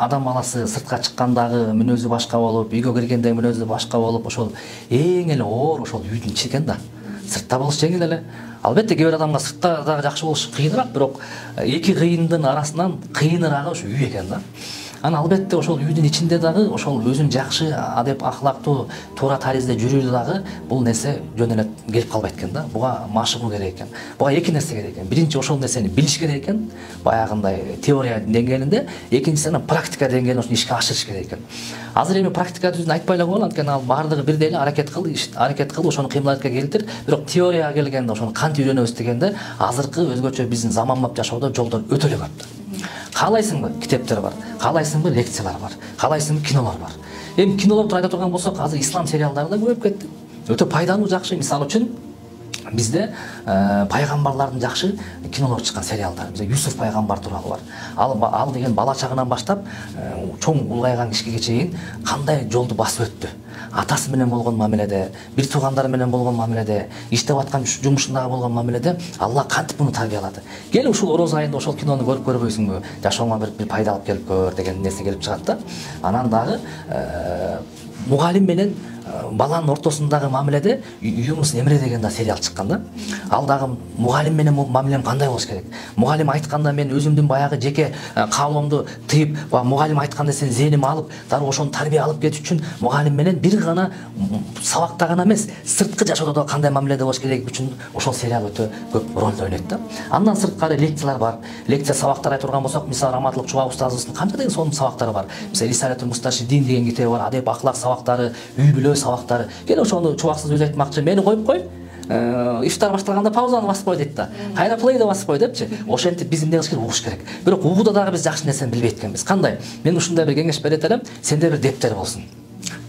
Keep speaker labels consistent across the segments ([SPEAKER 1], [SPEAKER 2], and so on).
[SPEAKER 1] адам баласы сыртка чыккандагы мүнөзү башка болуп, үйгө киргендеги мүнөзү башка болуп, ошол эң эле оор ошол үйдүн ичи экен да. Сыртта болуш жеңил эле. Албетте кээ бир адамга сыртта дагы жакшы болуш кыйыныраак, бирок эки кыйындын арасынан кыйыныраагы ошо үй экен да. Аны албетте ошол үйдүн ичинде дагы ошол өзүн жакшы адеп ахлактуу туура таризде жүрүү дагы бул нерсе жөн эле келип калбайт экен да. Буга машыгуу керек экен. Буга эки нерсе керек экен. Биринчи ошол нерсени билиш керек экен, баягындай теория деңгээлинде, экинчиси анан практика деңгээлинде ошону ишке ашырыш керек экен. Азыр эми практика жүзүн айтпай эле коелу, анткени ал баардыгы бирдей эле аракет кыл, ошону кыймылдатка келтир. Бирок теорияга келгенде ошону кантип үйрөнөбүз дегенде азыркы өзгөчө биздин заманбап жашоодо жолдор өтө эле көп да. Каалайсыңбы, китептер бар. Каалайсыңбы, лекциялар бар. Каалайсыңбы, кинолор бар. Эми кинолорду айта турган болсок, азыр ислам сериалдары да көбөйүп кетти. Өтө пайдалуу, жакшы. Мисалы үчүн бизде пайгамбарлардын жакшы кинолор чыккан сериалдар. Бизде Юсуф пайгамбар тууралуу бар. Ал деген бала чагынан баштап чоң улгайган кишиге чейин кандай жолду басып өттү. Атасы менен болгон мамиледе, бир туугандары менен болгон мамиледе, иштеп аткан жумушундагы болгон мамиледе Алла кантип муну тарбиялады. Кел ушул ороз айында ошол кинону көрүп көрбөйсүңбү? Жашооңа бир пайда алып келип көр деген нерсе келип чыгат да. Анан дагы мугалим менен баланын ортосундагы мамиледе Юнус Эмре деген да сериал чыккан да. Ал дагы мугалим менен мамилем кандай болуш керек? Мугалим айтканда мен өзүмдүн баягы жеке каалоомду тыйып, мугалим айткан нерсени зээниме алып, дары ошону тарбия алып кетиш үчүн мугалим менен бир гана сабакта гана эмес, сырткы жашоодо да кандай мамиледе болуш керек үчүн ошол сериал өтө көп ролду ойнойт да. Андан сырткары лекциялар бар. Лекция сабактар айтып турган болсок, мисалы Раматылык Чубак устазыбыздын канча деген сонун сабактары бар. Мисалы Рисалатул Мусташиддин деген китеби бар, адеп ахлак сабактары, үй бүлө сабактары. Кел ошону чубаксыз өзү айтмакчы, мени коюп кой. Ифтар башталганда паузаны басып кой дейт да. Кайра плейди басып кой депчи. Ошентип биз эмне кылыш керек, угуш керек. Бирок угууда дагы биз жакшы нерсени билбейт экенбиз. Кандай? Мен ушундай бир кеңеш берет элем. Сенде бир дептер болсун.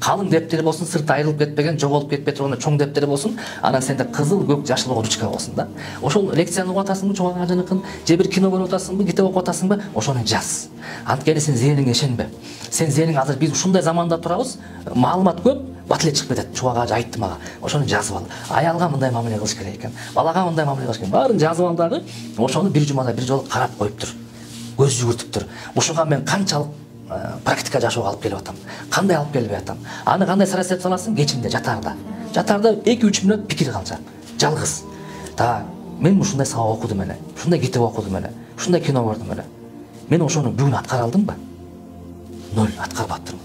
[SPEAKER 1] Калың дептери болсун, сыртта айрылып кетпеген, жоголуп кетпей турган чоң дептери болсун. Анан сенде кызыл, көк, жашыл ручка болсун да. Ошол лекцияны угуп атасыңбы, чоң ажаныкын, же бир кино көрүп атасыңбы, китеп окуп атасыңбы, ошону жаз. Анткени сен зээниңе ишенбе. Сен зээниң азыр биз ушундай заманда турабыз, маалымат көп, бат эле чыгып кетет. Чубак ажы айтты мага. Ошону жазып ал. Аялга мындай мамиле кылыш керек экен. Балага мындай мамиле кылыш керек. Баарын жазып ал дагы, ошону бир жумада бир жолу карап коюп тур. Көз жүгүртүп тур. Ушуга мен канчалык практика жашоого алып келип атам, кандай алып келбей атам. Аны кандай сарасет саласың? Кечинде, жатарда. Жатарда 2-3 мүнөт пикир калча. Жалгыз. Мен ушундай сабак окудум эле. Ушундай китеп окудум эле. Ушундай кино көрдүм эле. Мен ошону бүгүн аткара алдымбы? 0 аткарбаптырмын.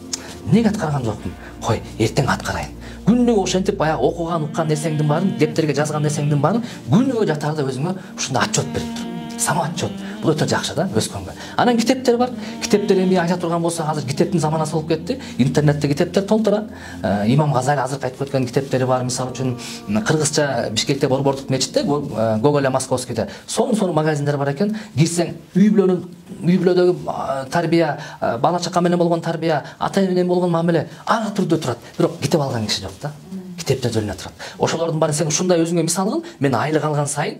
[SPEAKER 1] Эмнеге аткарган жокмун? Кой, эртең аткарайын. Күнүгө ошентип баягы окуган, уккан нерсеңдин баарын, дептерге жазган нерсеңдин баарын күнүгө жатарда өзүңө ушундай отчет берип тур. Самоотчет. Бул өтө жакшы да, өскөнгө. Анан китептер бар. Китептер эми айта турган болсо, азыр китептин заманасы болуп кетти. Интернетте китептер толтура. Имам Газали азыр айтып өткөн китептери бар. Мисалы үчүн кыргызча Бишкекте Борбордук мечитте, Гоголя Московскийде сонун магазиндер бар экен. Кирсең, үй бүлөдөгү тарбия, бала чака менен болгон тарбия, ата эне менен болгон мамиле ар түрдө турат. Бирок китеп алган киши жок да. Китептер жөнүнө турат. Ошолордун баарын сен ушундай өзүңө мисал кыл. Мен айлык алган сайын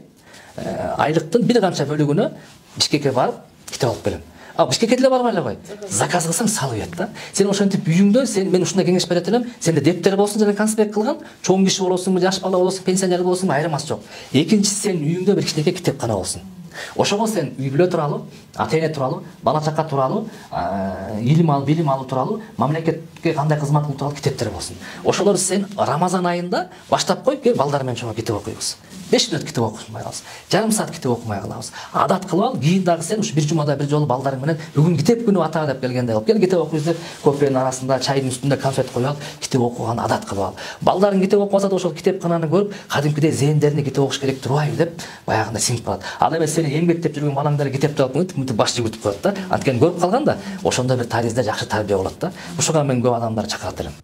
[SPEAKER 1] айлыктын бир канча бөлүгүнө Бишкекке барып китеп алып келем. Бишкекке деле барбай эле кой. Заказ кылсаң салып ет да. Сен ошентип үйүңдө, мен ушундай кеңеш берет элем. Сенде дептер болсун жана конспект кылган, чоң киши болосуңбу, жаш бала болосуң, пенсионер болосуңбу, айырмасы жок. Экинчиси, сен үйүңдө бир кичинекей китепкана болсун. Ошого сен үй бүлө тууралуу, ата эне тууралуу, бала чака тууралуу, илим алуу, билим алуу тууралуу, мамлекетке кандай кызмат кылуу тууралуу китептер болсун. Ошолорду сен Рамазан айында баштап коюп, кел балдар менен чоң китеп окуйбуз. 5 мүнөт китеп окумай калабыз. Жарым саат китеп окумай калабыз. Адат кылып ал, кийин дагы сен ушу бир жумада бир жолу балдарың менен бүгүн китеп күнү атага деп келгенде алып кел китеп окуйбуз деп кофенин арасында, чайдын үстүндө конфет коюп ал, китеп окуган адат кылып ал. Балдарың китеп окубаса да ошол китепкананы көрүп, кадимкидей зээндерине китеп окуш керек турбайбы деп баягындай сиңип калат. Ал эми сени эмгектеп жүргөн балаң деле китепти алып мынтип баш жүгүртүп коет да. Анткени көрүп калган да, ошондой бир таризде жакшы тарбия болот да. Ушуга мен көп адамдарды чакырат элем.